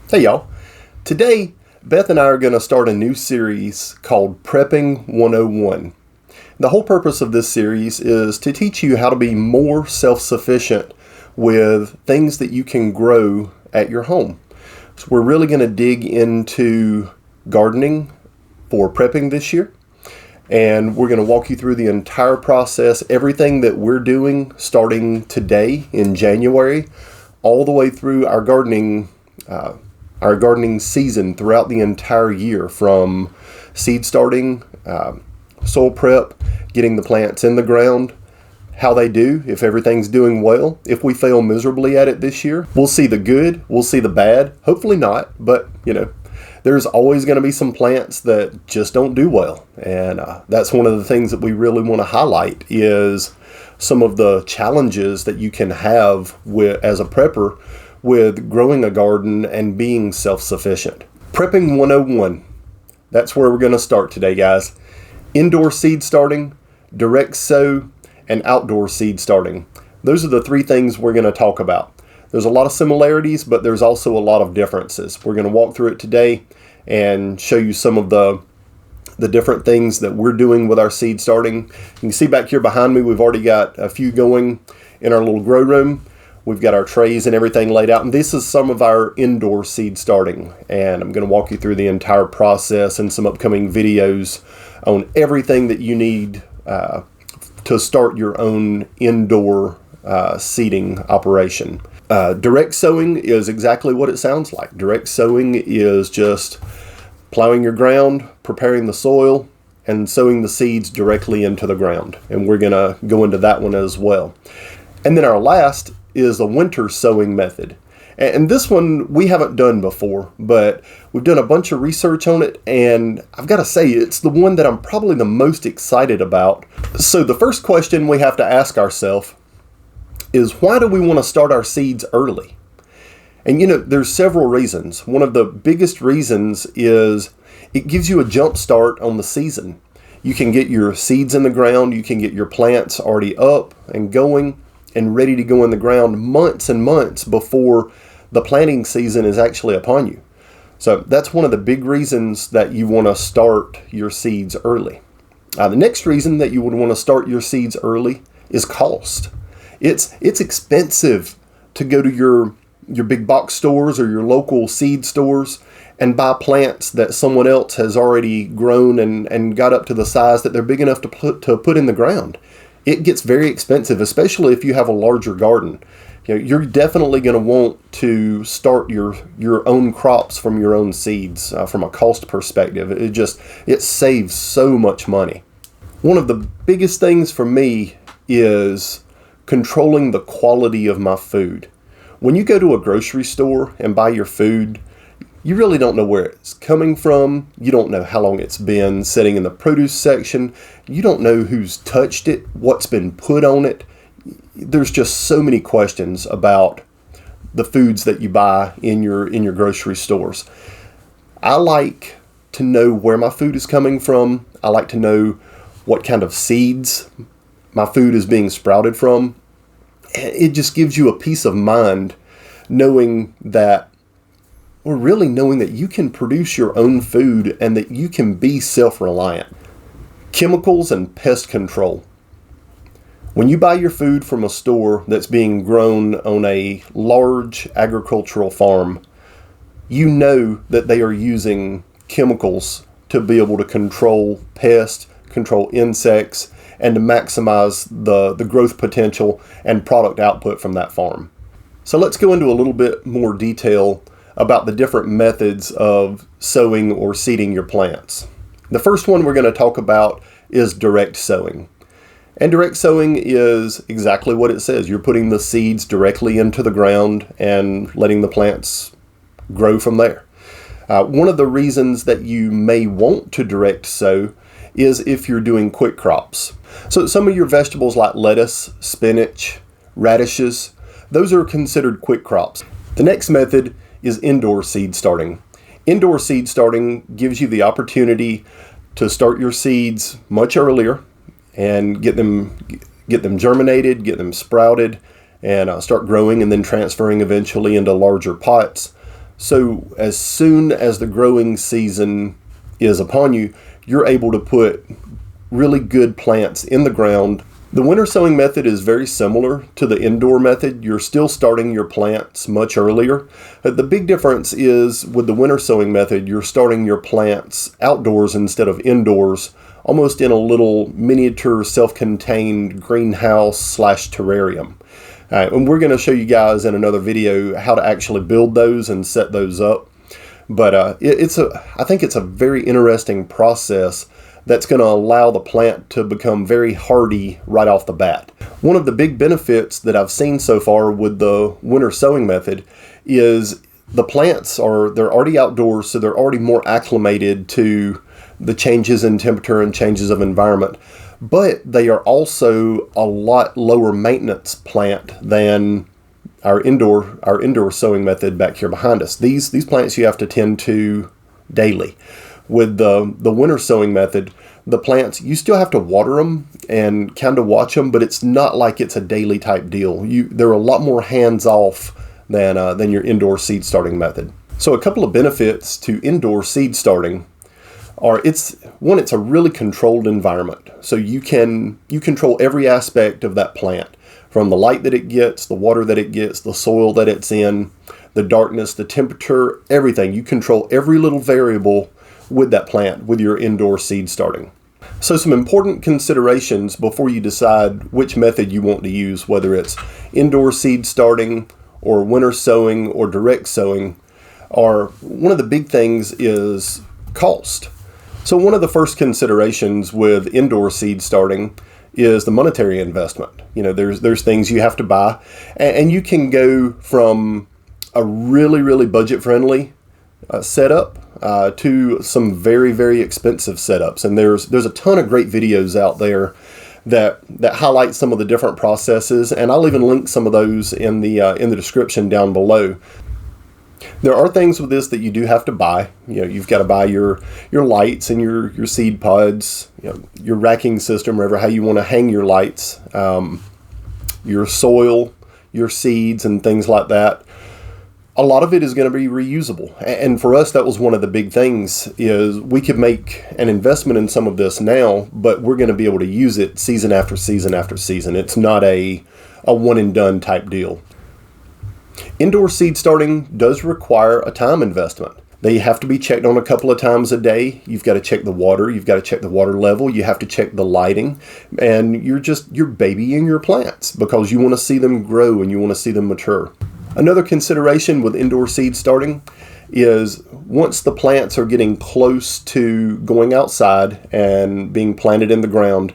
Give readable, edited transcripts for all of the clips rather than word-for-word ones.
Hey y'all. Today, Beth and I are going to start a new series called Prepping 101. The whole purpose of this series is to teach you how to be more self-sufficient with things that you can grow at your home. So we're really going to dig into gardening for prepping this year. And we're going to walk you through the entire process, everything that we're doing starting today in January, all the way through our gardening season throughout the entire year, from seed starting, soil prep, getting the plants in the ground, how they do, if everything's doing well. If we fail miserably at it this year, we'll see the good, we'll see the bad, hopefully not, but there's always going to be some plants that just don't do well. And that's one of the things that we really want to highlight is some of the challenges that you can have as a prepper with growing a garden and being self-sufficient. Prepping 101. That's where we're going to start today, guys. Indoor seed starting, direct sow, and outdoor seed starting. Those are the three things we're going to talk about. There's a lot of similarities, but there's also a lot of differences. We're going to walk through it today and show you some of the different things that we're doing with our seed starting. You can see back here behind me, we've already got a few going in our little grow room. We've got our trays and everything laid out, and this is some of our indoor seed starting. And I'm going to walk you through the entire process and some upcoming videos on everything that you need to start your own indoor seeding operation. Direct sowing is exactly what it sounds like. Direct sowing is just plowing your ground, preparing the soil, and sowing the seeds directly into the ground. And we're going to go into that one as well. And then our last is the winter sowing method. And this one we haven't done before, but we've done a bunch of research on it, and I've got to say, it's the one that I'm probably the most excited about. So the first question we have to ask ourselves is, why do we want to start our seeds early? And there's several reasons. One of the biggest reasons is it gives you a jump start on the season. You can get your seeds in the ground, you can get your plants already up and going and ready to go in the ground months and months before the planting season is actually upon you. So that's one of the big reasons that you want to start your seeds early. The next reason that you would want to start your seeds early is cost. It's expensive to go to your big box stores or your local seed stores and buy plants that someone else has already grown and got up to the size that they're big enough to put in the ground. It gets very expensive, especially if you have a larger garden. You're definitely going to want to start your own crops from your own seeds from a cost perspective. It saves so much money. One of the biggest things for me is controlling the quality of my food. When you go to a grocery store and buy your food, you really don't know where it's coming from. You don't know how long it's been sitting in the produce section. You don't know who's touched it, what's been put on it. There's just so many questions about the foods that you buy in your grocery stores. I like to know where my food is coming from. I like to know what kind of seeds my food is being sprouted from. It just gives you a peace of mind knowing that you can produce your own food and that you can be self-reliant. Chemicals and pest control. When you buy your food from a store that's being grown on a large agricultural farm, you know that they are using chemicals to be able to control pests, control insects, and to maximize the growth potential and product output from that farm. So let's go into a little bit more detail about the different methods of sowing or seeding your plants. The first one we're going to talk about is direct sowing. And direct sowing is exactly what it says. You're putting the seeds directly into the ground and letting the plants grow from there. One of the reasons that you may want to direct sow is if you're doing quick crops. So some of your vegetables like lettuce, spinach, radishes, those are considered quick crops. The next method is indoor seed starting. Indoor seed starting gives you the opportunity to start your seeds much earlier and get them germinated, get them sprouted, and start growing and then transferring eventually into larger pots So as soon as the growing season is upon you, you're able to put really good plants in the ground. The winter sowing method is very similar to the indoor method. You're still starting your plants much earlier. The big difference is with the winter sowing method, you're starting your plants outdoors instead of indoors, almost in a little miniature self-contained greenhouse / terrarium. And we're going to show you guys in another video how to actually build those and set those up. But I think it's a very interesting process that's going to allow the plant to become very hardy right off the bat. One of the big benefits that I've seen so far with the winter sowing method is the plants they're already outdoors, so they're already more acclimated to the changes in temperature and changes of environment. But they are also a lot lower maintenance plant than our indoor sowing method back here behind us. These plants you have to tend to daily. With the winter sowing method, the plants, you still have to water them and kind of watch them, but it's not like it's a daily type deal. They're a lot more hands-off than your indoor seed starting method. So a couple of benefits to indoor seed starting are it's a really controlled environment. So you control every aspect of that plant, from the light that it gets, the water that it gets, the soil that it's in, the darkness, the temperature, everything. You control every little variable with that plant with your indoor seed starting. So some important considerations before you decide which method you want to use, whether it's indoor seed starting or winter sowing or direct sowing, are one of the big things is cost. So one of the first considerations with indoor seed starting is the monetary investment. There's things you have to buy, and you can go from a really, really budget-friendly setup to some very, very expensive setups. And there's a ton of great videos out there that highlight some of the different processes, and I'll even link some of those in the description down below. There are things with this that you do have to buy. You've got to buy your lights and your seed pods, your racking system, wherever how you want to hang your lights, your soil, your seeds, and things like that. A lot of it is going to be reusable. And for us, that was one of the big things, is we could make an investment in some of this now, but we're going to be able to use it season after season after season. It's not a one and done type deal. Indoor seed starting does require a time investment. They have to be checked on a couple of times a day. You've got to check the water. You've got to check the water level. You have to check the lighting. And you're babying your plants because you want to see them grow and you want to see them mature. Another consideration with indoor seed starting is once the plants are getting close to going outside and being planted in the ground,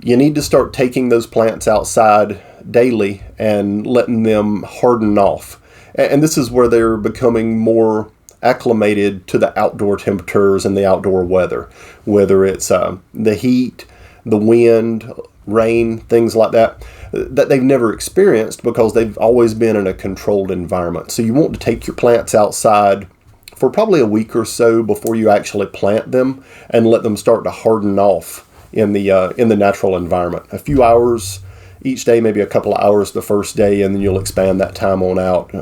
you need to start taking those plants outside daily and letting them harden off. And this is where they're becoming more acclimated to the outdoor temperatures and the outdoor weather, whether it's the heat, the wind, rain, things like that they've never experienced because they've always been in a controlled environment. So you want to take your plants outside for probably a week or so before you actually plant them and let them start to harden off in the natural environment. A few hours each day, maybe a couple of hours the first day, and then you'll expand that time on out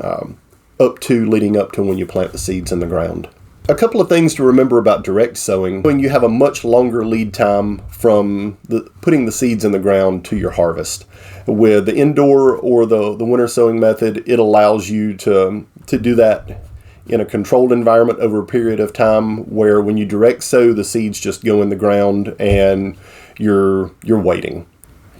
leading up to when you plant the seeds in the ground. A couple of things to remember about direct sowing. When you have a much longer lead time from putting the seeds in the ground to your harvest. With the indoor or the winter sowing method, it allows you to do that in a controlled environment over a period of time, where when you direct sow, the seeds just go in the ground and you're waiting.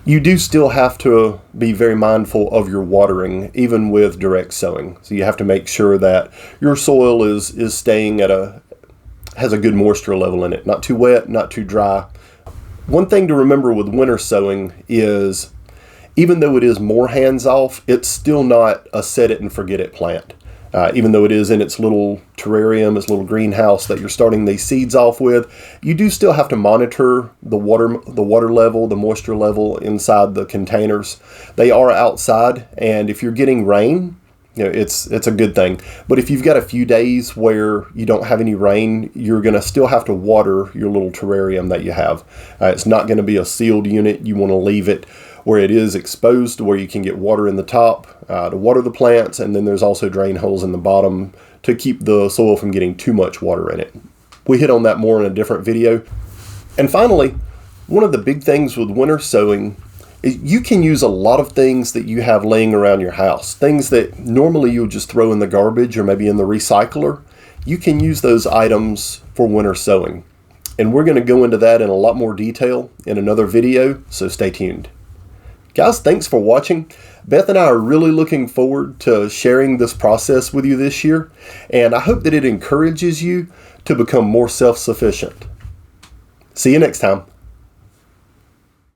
You do still have to be very mindful of your watering, even with direct sowing. So you have to make sure that your soil is staying has a good moisture level in it. Not too wet, not too dry. One thing to remember with winter sowing is, even though it is more hands-off, it's still not a set it and forget it plant. Even though it is in its little terrarium, its little greenhouse that you're starting these seeds off with, you do still have to monitor the water level, the moisture level inside the containers. They are outside, and if you're getting rain, it's a good thing. But if you've got a few days where you don't have any rain, you're going to still have to water your little terrarium that you have. It's not going to be a sealed unit. You want to leave it where it is exposed, to where you can get water in the top to water the plants, and then there's also drain holes in the bottom to keep the soil from getting too much water in it. We hit on that more in a different video. And finally, one of the big things with winter sowing is you can use a lot of things that you have laying around your house. Things that normally you would just throw in the garbage or maybe in the recycler. You can use those items for winter sowing. And we're going to go into that in a lot more detail in another video, so stay tuned. Guys, thanks for watching. Beth and I are really looking forward to sharing this process with you this year, and I hope that it encourages you to become more self-sufficient. See you next time.